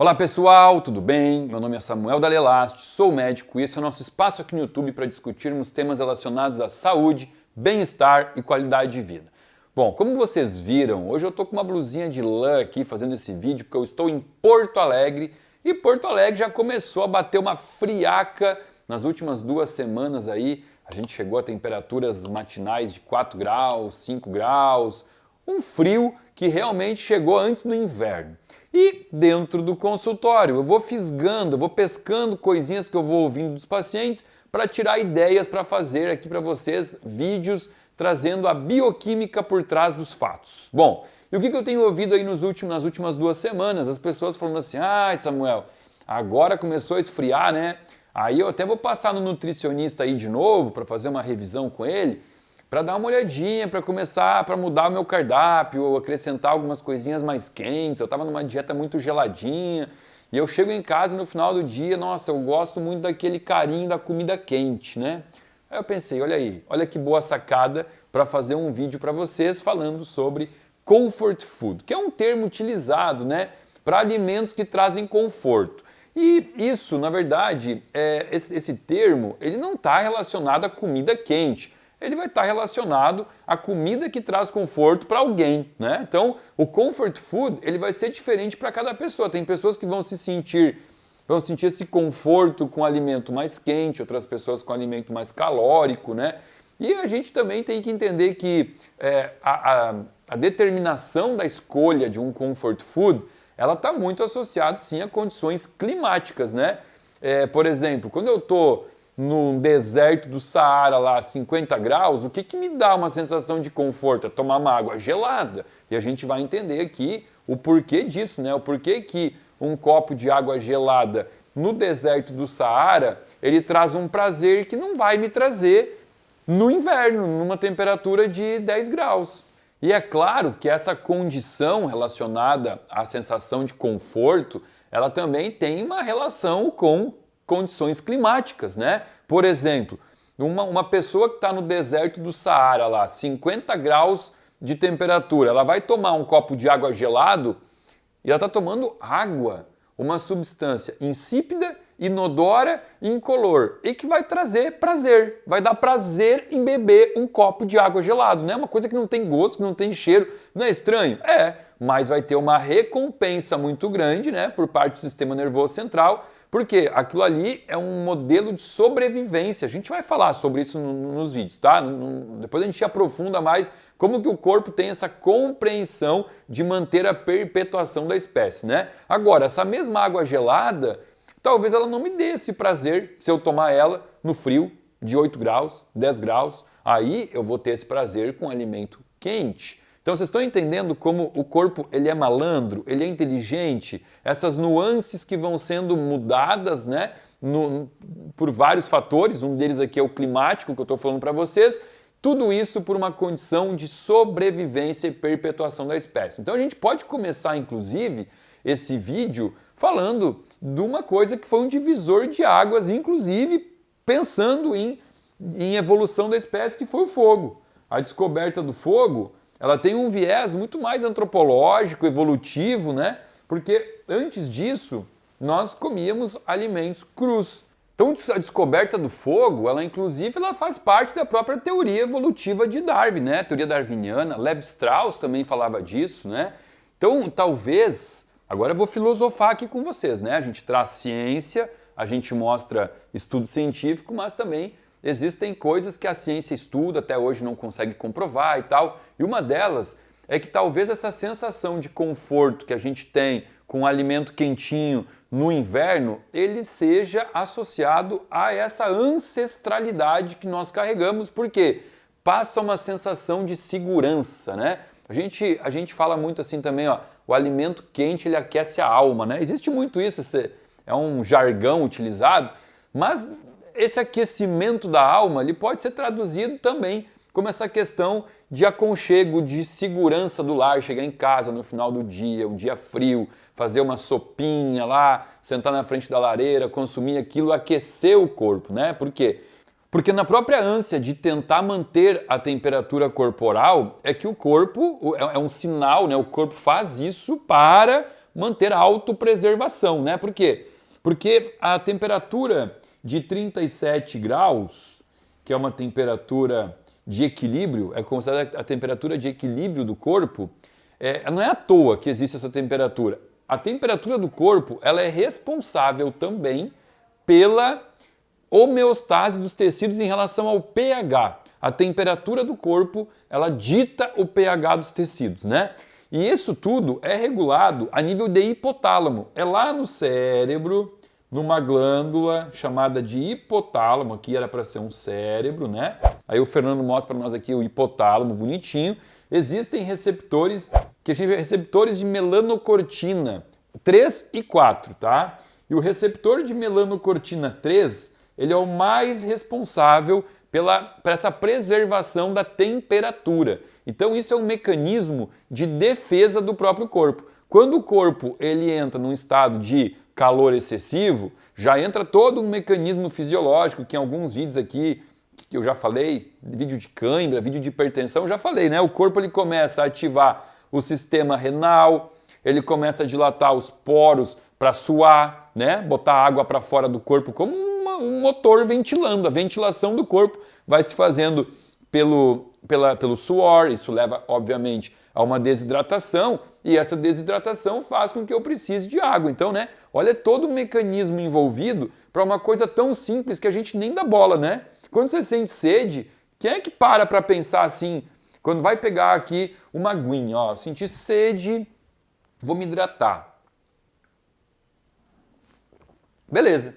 Olá pessoal, tudo bem? Meu nome é Samuel Dalelast, sou médico e esse é o nosso espaço aqui no YouTube para discutirmos temas relacionados à saúde, bem-estar e qualidade de vida. Bom, como vocês viram, hoje eu estou com uma blusinha de lã aqui fazendo esse vídeo porque eu estou em Porto Alegre e Porto Alegre já começou a bater uma friaca nas últimas 2 semanas aí. A gente chegou a temperaturas matinais de 4 graus, 5 graus, um frio que realmente chegou antes do inverno. E dentro do consultório eu vou fisgando, eu vou pescando coisinhas que eu vou ouvindo dos pacientes para tirar ideias para fazer aqui para vocês vídeos trazendo a bioquímica por trás dos fatos. Bom, e o que eu tenho ouvido aí nas últimas 2 semanas? As pessoas falando assim, Samuel, agora começou a esfriar, né? Aí eu até vou passar no nutricionista aí de novo para fazer uma revisão com ele, para dar uma olhadinha, para começar, para mudar o meu cardápio, acrescentar algumas coisinhas mais quentes. Eu estava numa dieta muito geladinha e eu chego em casa e no final do dia, nossa, eu gosto muito daquele carinho da comida quente, né? Aí eu pensei, olha aí, olha que boa sacada para fazer um vídeo para vocês falando sobre comfort food, que é um termo utilizado, né, para alimentos que trazem conforto. E isso, na verdade, esse termo, ele não está relacionado à comida quente. Ele vai estar relacionado à comida que traz conforto para alguém, né? Então, o comfort food, ele vai ser diferente para cada pessoa. Tem pessoas que vão sentir esse conforto com alimento mais quente, outras pessoas com alimento mais calórico, né? E a gente também tem que entender que a determinação da escolha de um comfort food, ela está muito associada, sim, a condições climáticas, né? Por exemplo, quando eu estou no deserto do Saara, lá a 50 graus, o que me dá uma sensação de conforto? É tomar uma água gelada. E a gente vai entender aqui o porquê disso, né? O porquê que um copo de água gelada no deserto do Saara, ele traz um prazer que não vai me trazer no inverno, numa temperatura de 10 graus. E é claro que essa condição relacionada à sensação de conforto, ela também tem uma relação com condições climáticas, né? Por exemplo, uma pessoa que está no deserto do Saara, lá, 50 graus de temperatura, ela vai tomar um copo de água gelado e ela está tomando água, uma substância insípida, inodora e incolor, e que vai trazer prazer, vai dar prazer em beber um copo de água gelado, né? Uma coisa que não tem gosto, que não tem cheiro, não é estranho? Mas vai ter uma recompensa muito grande, né, por parte do sistema nervoso central, porque aquilo ali é um modelo de sobrevivência. A gente vai falar sobre isso nos vídeos, tá? Depois a gente aprofunda mais como que o corpo tem essa compreensão de manter a perpetuação da espécie, né? Agora, essa mesma água gelada, talvez ela não me dê esse prazer se eu tomar ela no frio de 8 graus, 10 graus. Aí eu vou ter esse prazer com alimento quente. Então vocês estão entendendo como o corpo ele é malandro, ele é inteligente, essas nuances que vão sendo mudadas, né, por vários fatores, um deles aqui é o climático que eu estou falando para vocês, tudo isso por uma condição de sobrevivência e perpetuação da espécie. Então a gente pode começar, inclusive, esse vídeo falando de uma coisa que foi um divisor de águas, inclusive pensando em evolução da espécie, que foi o fogo. A descoberta do fogo, ela tem um viés muito mais antropológico, evolutivo, né? Porque antes disso, nós comíamos alimentos crus. Então, a descoberta do fogo, ela inclusive ela faz parte da própria teoria evolutiva de Darwin, né? A teoria darwiniana. Levi-Strauss também falava disso, né? Então, talvez, agora eu vou filosofar aqui com vocês, né? A gente traz ciência, a gente mostra estudo científico, mas também existem coisas que a ciência estuda, até hoje não consegue comprovar e tal. E uma delas é que talvez essa sensação de conforto que a gente tem com um alimento quentinho no inverno, ele seja associado a essa ancestralidade que nós carregamos, porque passa uma sensação de segurança, né? A gente fala muito assim também, ó, o alimento quente ele aquece a alma, né? Existe muito isso, é um jargão utilizado, mas esse aquecimento da alma ele pode ser traduzido também como essa questão de aconchego, de segurança do lar, chegar em casa no final do dia, um dia frio, fazer uma sopinha lá, sentar na frente da lareira, consumir aquilo, aquecer o corpo, né? Por quê? Porque na própria ânsia de tentar manter a temperatura corporal é que o corpo, é um sinal, né? O corpo faz isso para manter a autopreservação, né? Por quê? Porque a temperatura de 37 graus, que é uma temperatura de equilíbrio, é considerada a temperatura de equilíbrio do corpo, não é à toa que existe essa temperatura. A temperatura do corpo ela é responsável também pela homeostase dos tecidos em relação ao pH. A temperatura do corpo ela dita o pH dos tecidos, né? E isso tudo é regulado a nível de hipotálamo. É lá no cérebro, numa glândula chamada de hipotálamo, aqui era para ser um cérebro, né? Aí o Fernando mostra para nós aqui o hipotálamo bonitinho. Existem receptores, que são receptores de melanocortina 3 e 4, tá? E o receptor de melanocortina 3, ele é o mais responsável por essa preservação da temperatura. Então isso é um mecanismo de defesa do próprio corpo. Quando o corpo ele entra num estado de calor excessivo, já entra todo um mecanismo fisiológico que em alguns vídeos aqui que eu já falei, vídeo de cãibra, vídeo de hipertensão, já falei, né? O corpo ele começa a ativar o sistema renal, ele começa a dilatar os poros para suar, né? Botar água para fora do corpo como um motor ventilando. A ventilação do corpo vai se fazendo pelo suor, isso leva, obviamente, a uma desidratação, e essa desidratação faz com que eu precise de água. Então, né? Olha todo o mecanismo envolvido para uma coisa tão simples que a gente nem dá bola, né? Quando você sente sede, quem é que para pensar assim, quando vai pegar aqui uma aguinha, ó, senti sede, vou me hidratar. Beleza,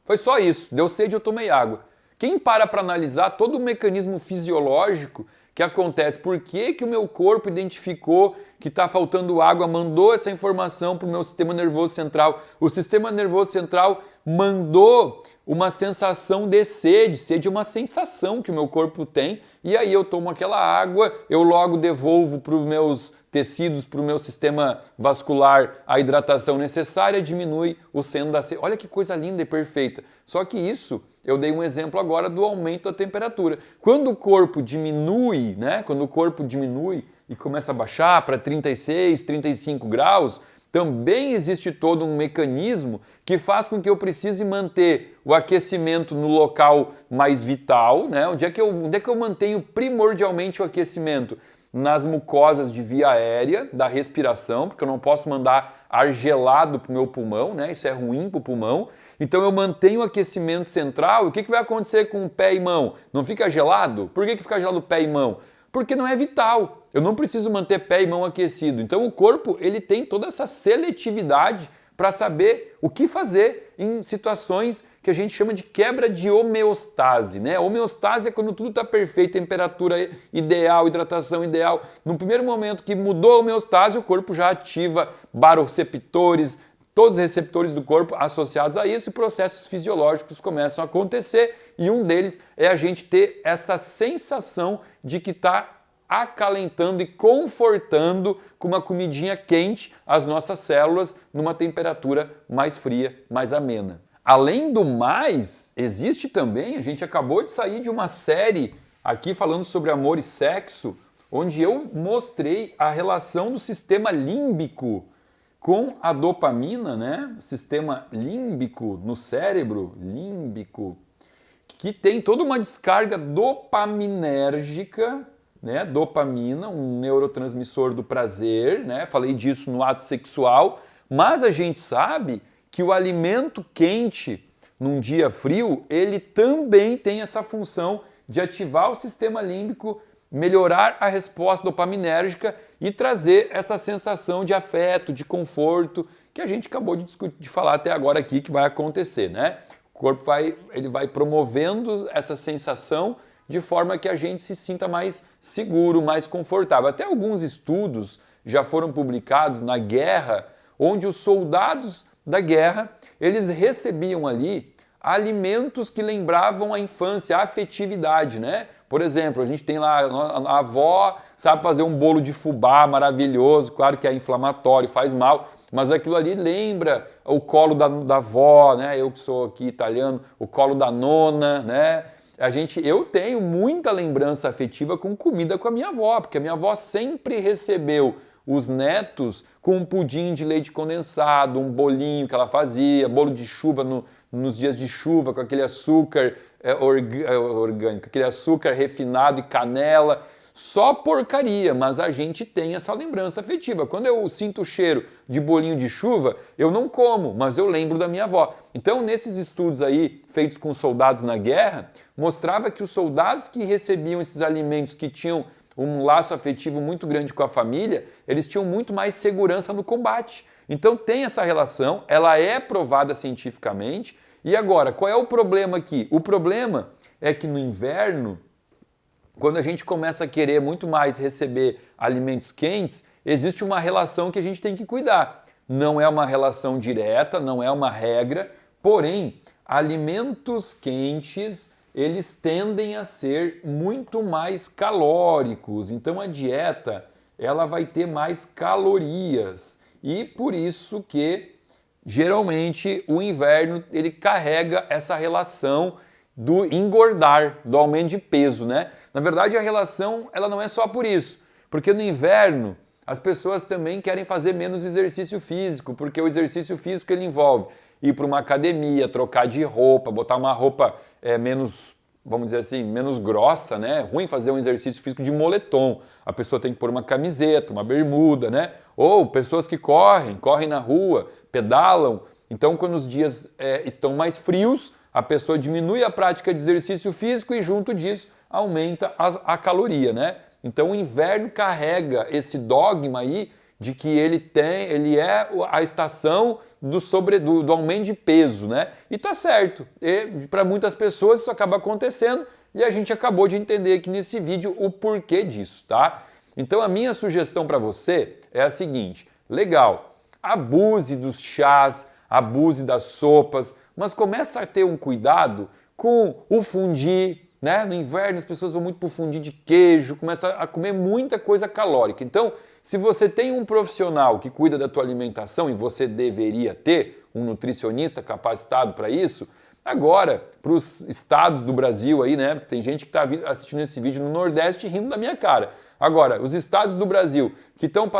foi só isso, deu sede, eu tomei água. Quem para analisar todo o mecanismo fisiológico que acontece, por que o meu corpo identificou que está faltando água, mandou essa informação para o meu sistema nervoso central, o sistema nervoso central mandou uma sensação de sede, sede é uma sensação que o meu corpo tem, e aí eu tomo aquela água, eu logo devolvo para os meus tecidos, para o meu sistema vascular a hidratação necessária, diminui o seno da sede. Olha que coisa linda e perfeita. Só que isso, eu dei um exemplo agora do aumento da temperatura. Quando o corpo diminui, né? Quando o corpo diminui e começa a baixar para 36, 35 graus, também existe todo um mecanismo que faz com que eu precise manter o aquecimento no local mais vital, né? Onde é que eu mantenho primordialmente o aquecimento? Nas mucosas de via aérea da respiração, porque eu não posso mandar ar gelado para o meu pulmão, né? Isso é ruim para o pulmão. Então eu mantenho o aquecimento central. E o que vai acontecer com o pé e mão? Não fica gelado? Por que fica gelado o pé e mão? Porque não é vital. Eu não preciso manter pé e mão aquecido. Então o corpo ele tem toda essa seletividade para saber o que fazer em situações que a gente chama de quebra de homeostase, né? Homeostase é quando tudo está perfeito, temperatura ideal, hidratação ideal. No primeiro momento que mudou a homeostase, o corpo já ativa baroreceptores, todos os receptores do corpo associados a isso, e processos fisiológicos começam a acontecer, e um deles é a gente ter essa sensação de que está acalentando e confortando com uma comidinha quente as nossas células numa temperatura mais fria, mais amena. Além do mais, existe também, a gente acabou de sair de uma série aqui falando sobre amor e sexo, onde eu mostrei a relação do sistema límbico com a dopamina, né? Sistema límbico no cérebro, límbico, que tem toda uma descarga dopaminérgica, né? Dopamina, um neurotransmissor do prazer, né? Falei disso no ato sexual, mas a gente sabe que o alimento quente num dia frio, ele também tem essa função de ativar o sistema límbico, melhorar a resposta dopaminérgica e trazer essa sensação de afeto, de conforto, que a gente acabou de falar até agora aqui que vai acontecer, né? O corpo ele vai promovendo essa sensação de forma que a gente se sinta mais seguro, mais confortável. Até alguns estudos já foram publicados na guerra, onde os soldados da guerra, eles recebiam ali alimentos que lembravam a infância, a afetividade, né? Por exemplo, a gente tem lá, a avó sabe fazer um bolo de fubá maravilhoso, claro que é inflamatório, faz mal, mas aquilo ali lembra o colo da avó, né? Eu que sou aqui italiano, o colo da nona, né? Eu tenho muita lembrança afetiva com comida com a minha avó, porque a minha avó sempre recebeu os netos com um pudim de leite condensado, um bolinho que ela fazia, bolo de chuva nos dias de chuva, com aquele açúcar orgânico, aquele açúcar refinado e canela. Só porcaria, mas a gente tem essa lembrança afetiva. Quando eu sinto o cheiro de bolinho de chuva, eu não como, mas eu lembro da minha avó. Então, nesses estudos aí, feitos com soldados na guerra, mostrava que os soldados que recebiam esses alimentos que tinham um laço afetivo muito grande com a família, eles tinham muito mais segurança no combate. Então tem essa relação, ela é provada cientificamente. E agora, qual é o problema aqui? O problema é que no inverno, quando a gente começa a querer muito mais receber alimentos quentes, existe uma relação que a gente tem que cuidar. Não é uma relação direta, não é uma regra, porém, alimentos quentes, eles tendem a ser muito mais calóricos. Então a dieta, ela vai ter mais calorias. E por isso que, geralmente, o inverno, ele carrega essa relação do engordar, do aumento de peso, né? Na verdade, a relação ela não é só por isso, porque no inverno as pessoas também querem fazer menos exercício físico, porque o exercício físico ele envolve ir para uma academia, trocar de roupa, botar uma roupa menos, vamos dizer assim, menos grossa, né? É ruim fazer um exercício físico de moletom. A pessoa tem que pôr uma camiseta, uma bermuda, né? Ou pessoas que correm na rua, pedalam. Então, quando os dias estão mais frios, a pessoa diminui a prática de exercício físico e junto disso aumenta a caloria, né? Então o inverno carrega esse dogma aí de que ele é a estação do aumento de peso, né? E tá certo. Para muitas pessoas isso acaba acontecendo e a gente acabou de entender aqui nesse vídeo o porquê disso, tá? Então a minha sugestão para você é a seguinte: legal, abuse dos chás, abuse das sopas, mas começa a ter um cuidado com o fondue, né? No inverno as pessoas vão muito para o fondue de queijo, começa a comer muita coisa calórica. Então, se você tem um profissional que cuida da tua alimentação, e você deveria ter um nutricionista capacitado para isso, agora, para os estados do Brasil aí, né? Tem gente que está assistindo esse vídeo no Nordeste rindo da minha cara. Agora, os estados do Brasil que estão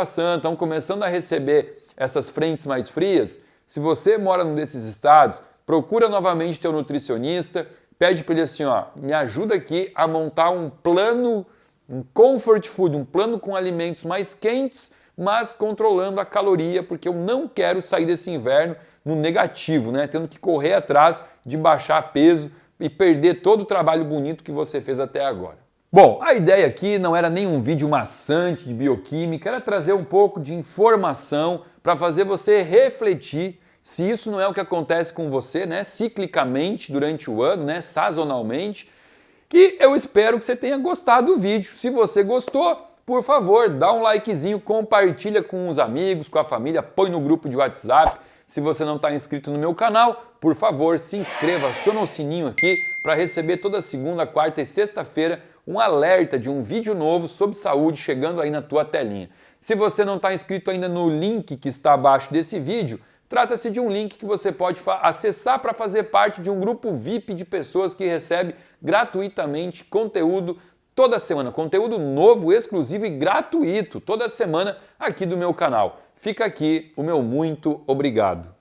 começando a receber essas frentes mais frias, se você mora num desses estados, procura novamente teu nutricionista, pede para ele assim, ó, me ajuda aqui a montar um plano, um comfort food, um plano com alimentos mais quentes, mas controlando a caloria, porque eu não quero sair desse inverno no negativo, né? Tendo que correr atrás de baixar peso e perder todo o trabalho bonito que você fez até agora. Bom, a ideia aqui não era nem um vídeo maçante de bioquímica, era trazer um pouco de informação para fazer você refletir se isso não é o que acontece com você, né, ciclicamente durante o ano, né, sazonalmente. E eu espero que você tenha gostado do vídeo. Se você gostou, por favor, dá um likezinho, compartilha com os amigos, com a família, põe no grupo de WhatsApp. Se você não está inscrito no meu canal, por favor, se inscreva, aciona o sininho aqui para receber toda segunda, quarta e sexta-feira um alerta de um vídeo novo sobre saúde chegando aí na tua telinha. Se você não está inscrito ainda no link que está abaixo desse vídeo, trata-se de um link que você pode acessar para fazer parte de um grupo VIP de pessoas que recebe gratuitamente conteúdo toda semana. Conteúdo novo, exclusivo e gratuito toda semana aqui do meu canal. Fica aqui o meu muito obrigado.